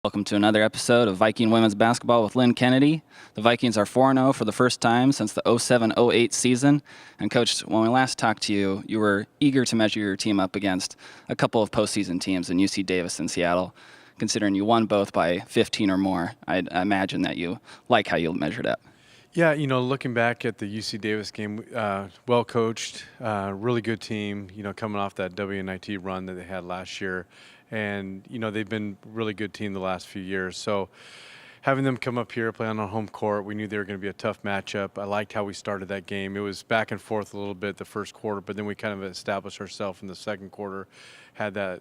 Welcome to another episode of Viking Women's Basketball with Lynn Kennedy. The Vikings are 4-0 for the first time since the 07-08 season. And Coach, when we last talked to you, you were eager to measure your team up against a couple of postseason teams in UC Davis and Seattle. Considering you won both by 15 or more, I imagine that you like how you measured up. Yeah, looking back at the UC Davis game, well coached, really good team, coming off that WNIT run that they had last year. And, they've been a really good team the last few years. So having them come up here, play on our home court, we knew they were going to be a tough matchup. I liked how we started that game. It was back and forth a little bit the first quarter, but then we kind of established ourselves in the second quarter, had that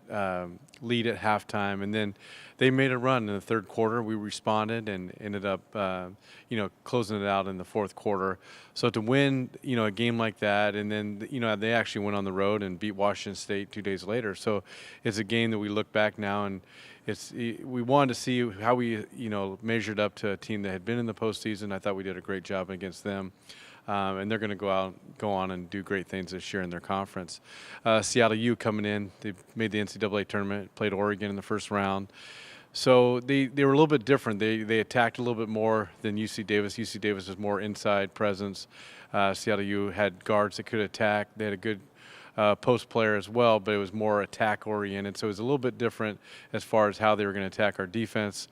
lead at halftime, and then they made a run in the third quarter. We responded and ended up, closing it out in the fourth quarter. So to win, a game like that, and then, they actually went on the road and beat Washington State 2 days later. So it's a game that we look back now and we wanted to see how we, measured up to a team that had been in the postseason. I thought we did a great job against them. And they're going to go on and do great things this year in their conference. Seattle U coming in, they made the NCAA tournament, played Oregon in the first round. So they were a little bit different. They attacked a little bit more than UC Davis. UC Davis was more inside presence. Seattle U had guards that could attack. They had a good post player as well, but it was more attack oriented. So it was a little bit different as far as how they were going to attack our defense.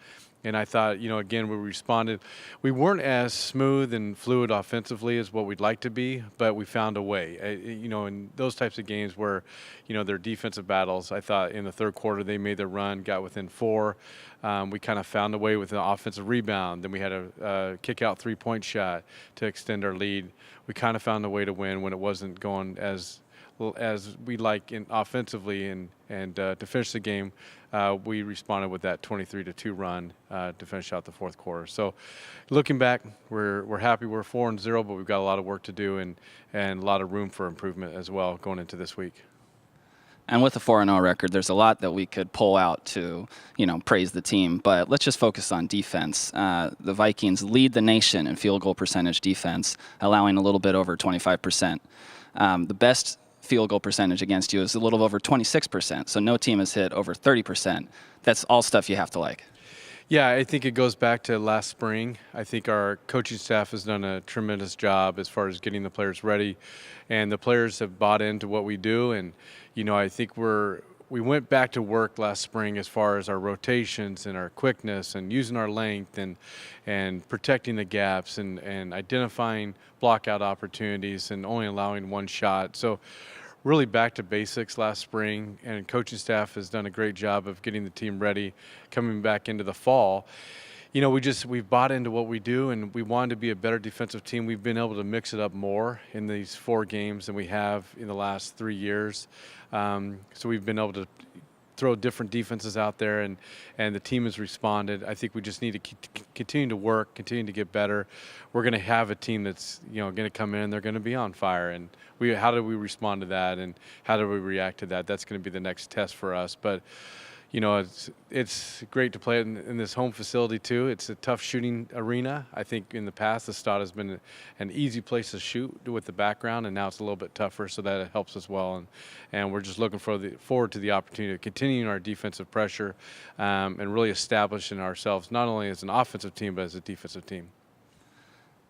And I thought, again, we responded. We weren't as smooth and fluid offensively as what we'd like to be, but we found a way. In those types of games where, they're defensive battles, I thought in the third quarter they made their run, got within 4. We kind of found a way with an offensive rebound. Then we had a kick-out three-point shot to extend our lead. We kind of found a way to win when it wasn't going as we like offensively and to finish the game, we responded with that 23-2 run to finish out the fourth quarter. So, looking back, we're happy we're 4-0, but we've got a lot of work to do and a lot of room for improvement as well going into this week. And with a 4-0 record, there's a lot that we could pull out to, praise the team. But let's just focus on defense. The Vikings lead the nation in field goal percentage defense, allowing a little bit over 25%. The best field goal percentage against you is a little over 26%. So no team has hit over 30%. That's all stuff you have to like. Yeah, I think it goes back to last spring. I think our coaching staff has done a tremendous job as far as getting the players ready, and the players have bought into what we do. And I think we went back to work last spring as far as our rotations and our quickness and using our length and protecting the gaps and identifying blockout opportunities and only allowing one shot. So really back to basics last spring, and coaching staff has done a great job of getting the team ready coming back into the fall. We've bought into what we do, and we wanted to be a better defensive team. We've been able to mix it up more in these 4 games than we have in the last 3 years. So we've been able to throw different defenses out there, and the team has responded. I think we just need to continue to work, continue to get better. We're going to have a team that's going to come in, they're going to be on fire, and how do we respond to that, and how do we react to that? That's going to be the next test for us. But it's great to play in this home facility too. It's a tough shooting arena. I think in the past the Stade has been an easy place to shoot with the background, and now it's a little bit tougher, so that helps us well. And we're just looking forward to the opportunity to continue our defensive pressure and really establishing ourselves not only as an offensive team but as a defensive team.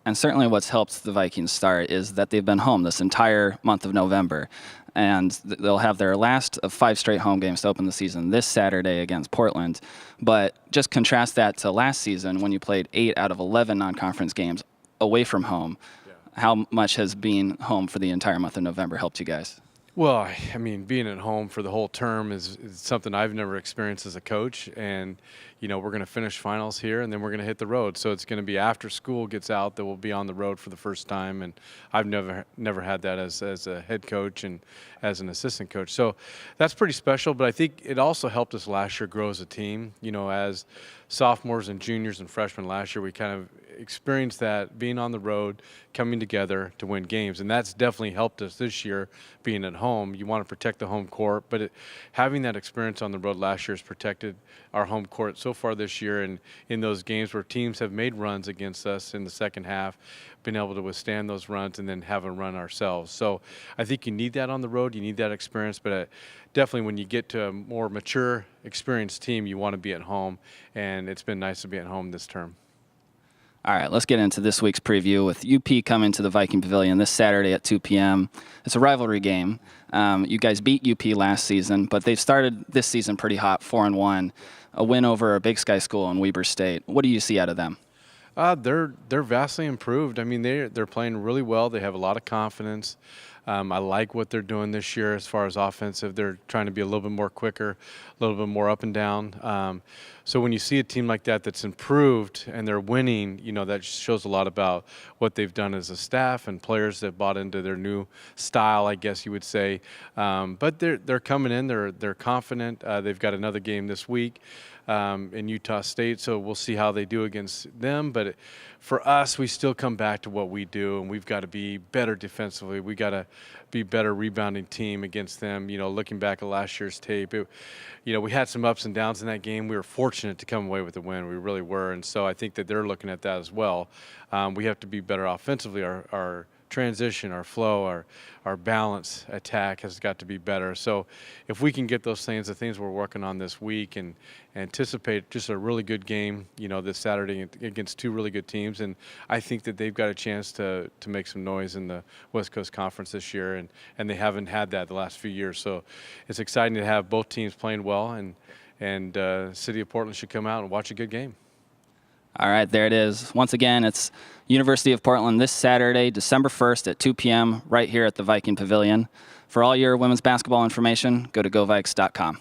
And certainly what's helped the Vikings start is that they've been home this entire month of November. And they'll have their last of 5 straight home games to open the season this Saturday against Portland. But just contrast that to last season when you played 8 out of 11 non-conference games away from home. Yeah. How much has being home for the entire month of November helped you guys? Well, I mean, being at home for the whole term is something I've never experienced as a coach. And, we're going to finish finals here, and then we're going to hit the road. So it's going to be after school gets out that we'll be on the road for the first time. And I've never had that as a head coach and as an assistant coach. So that's pretty special. But I think it also helped us last year grow as a team. As sophomores and juniors and freshmen last year, we kind of experienced that being on the road, coming together to win games. And that's definitely helped us this year being at home. You want to protect the home court, but having that experience on the road last year has protected our home court so far this year, and in those games where teams have made runs against us in the second half, been able to withstand those runs and then have a run ourselves. So I think you need that on the road. You need that experience, but definitely when you get to a more mature, experienced team, you want to be at home, and it's been nice to be at home this term. All right, let's get into this week's preview with UP coming to the Viking Pavilion this Saturday at 2 p.m. It's a rivalry game. You guys beat UP last season, but they've started this season pretty hot, 4-1, a win over a Big Sky school in Weber State. What do you see out of them? They're vastly improved. I mean, they're playing really well. They have a lot of confidence. I like what they're doing this year as far as offensive. They're trying to be a little bit more quicker, a little bit more up and down. So when you see a team like that that's improved and they're winning, you know, that shows a lot about what they've done as a staff and players that bought into their new style, I guess you would say. But they're coming in. They're confident. They've got another game this week in Utah State, so we'll see how they do against them. But for us, we still come back to what we do, and we've got to be better defensively. We got to be better rebounding team against them. You know, looking back at last year's tape, you know, we had some ups and downs in that game. We were fortunate to come away with the win. We really were, and so I think that they're looking at that as well. We have to be better offensively. Our transition, our flow, our balance attack has got to be better. So if we can get those things, the things we're working on this week, and anticipate just a really good game, you know, this Saturday against two really good teams, and I think that they've got a chance to make some noise in the West Coast Conference this year, and they haven't had that the last few years. So it's exciting to have both teams playing well, and City of Portland should come out and watch a good game. All right, there it is. Once again, it's University of Portland this Saturday, December 1st at 2 p.m. right here at the Viking Pavilion. For all your women's basketball information, go to govikes.com.